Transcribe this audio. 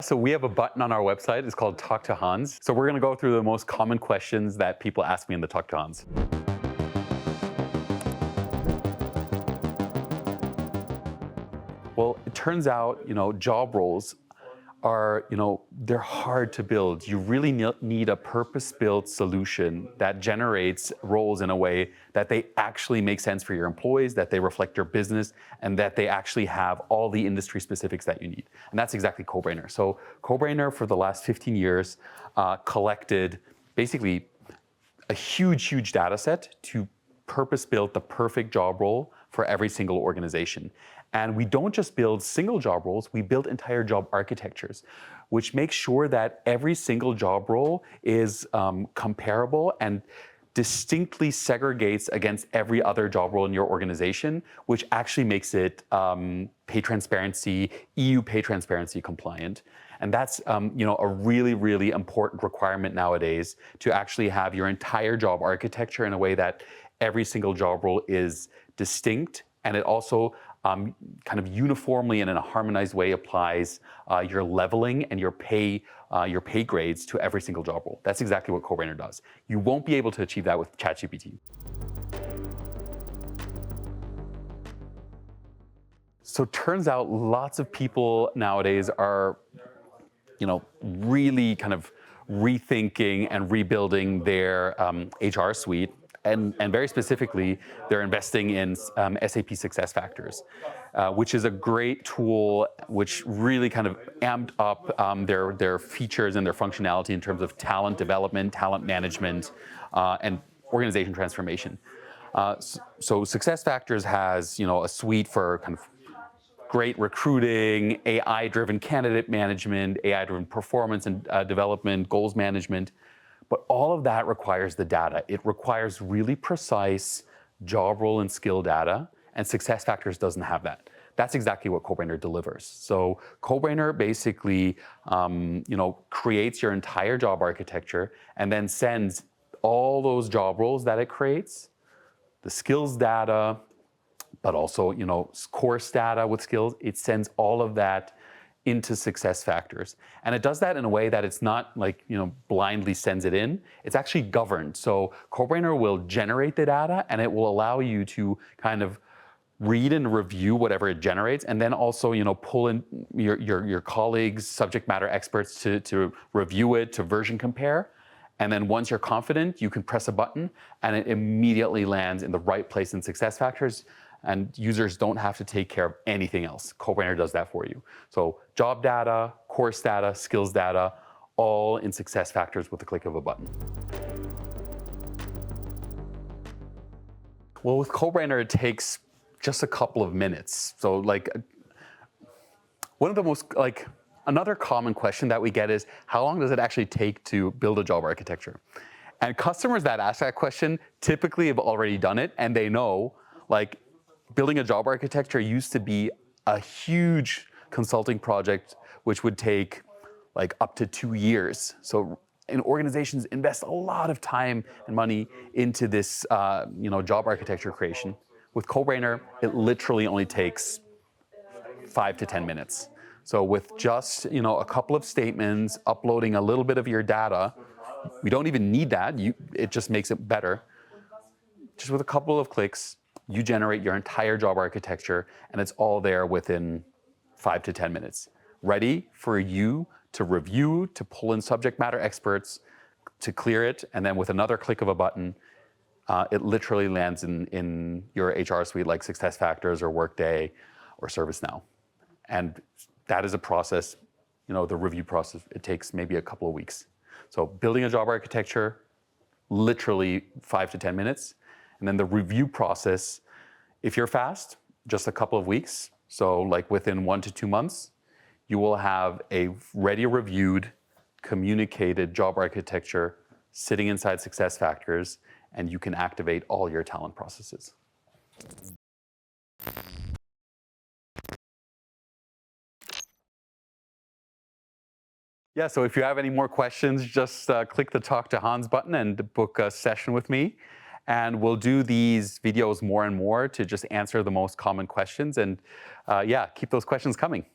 So we have a button on our website. It's called Talk to Hans. So we're going to go through the most common questions that people ask me in the Talk to Hans. Well, it turns out, job roles are, they're hard to build. You really need a purpose-built solution that generates roles in a way that they actually make sense for your employees, that they reflect your business, and that they actually have all the industry specifics that you need. And that's exactly Cobrainer. So Cobrainer, for the last 15 years, collected basically a huge data set to purpose-build the perfect job role for every single organization. And we don't just build single job roles, we build entire job architectures, which makes sure that every single job role is comparable and distinctly segregates against every other job role in your organization, which actually makes it pay transparency, EU pay transparency compliant. And that's a really important requirement nowadays to actually have your entire job architecture in a way that every single job role is distinct, and it also kind of uniformly and in a harmonized way applies your leveling and your pay grades to every single job role. That's exactly what Cobrainer does. You won't be able to achieve that with ChatGPT. So it turns out lots of people nowadays are, really kind of rethinking and rebuilding their HR suite. And very specifically, they're investing in SAP SuccessFactors, which is a great tool which really kind of amped up their features and their functionality in terms of talent development, talent management, and organization transformation. So SuccessFactors has a suite for kind of great recruiting, AI-driven candidate management, AI-driven performance and development, goals management. But all of that requires the data. It requires really precise job role and skill data, and SuccessFactors doesn't have that. That's exactly what Cobrainer delivers. So Cobrainer basically, creates your entire job architecture and then sends all those job roles that it creates, the skills data, but also, course data with skills. It sends all of that into SuccessFactors. And it does that in a way that it's not like, blindly sends it in. It's actually governed. So Cobrainer will generate the data, and it will allow you to kind of read and review whatever it generates, and then also, pull in your colleagues, subject matter experts to review it, to version compare. And then once you're confident, you can press a button, and it immediately lands in the right place in SuccessFactors. And users don't have to take care of anything else. Cobrainer does that for you. So job data, course data, skills data, all in SuccessFactors with the click of a button. Well, with Cobrainer, it takes just a couple of minutes. So one of the most, another common question that we get is, how long does it actually take to build a job architecture? And customers that ask that question typically have already done it, and they know, building a job architecture used to be a huge consulting project, which would take up to 2 years. So organizations invest a lot of time and money into this job architecture creation. With Cobrainer, it literally only takes 5 to 10 minutes. So with just a couple of statements, uploading a little bit of your data, we don't even need that. It just makes it better. Just with a couple of clicks, you generate your entire job architecture, and it's all there within 5 to 10 minutes. Ready for you to review, to pull in subject matter experts, to clear it, and then with another click of a button, it literally lands in your HR suite like SuccessFactors or Workday or ServiceNow. And that is a process, the review process, it takes maybe a couple of weeks. So building a job architecture, literally 5 to 10 minutes. And then the review process, if you're fast, just a couple of weeks. So within 1 to 2 months, you will have a ready reviewed, communicated job architecture sitting inside SuccessFactors, and you can activate all your talent processes. Yeah, so if you have any more questions, just click the Talk to Hans button and book a session with me. And we'll do these videos more and more to just answer the most common questions. And keep those questions coming.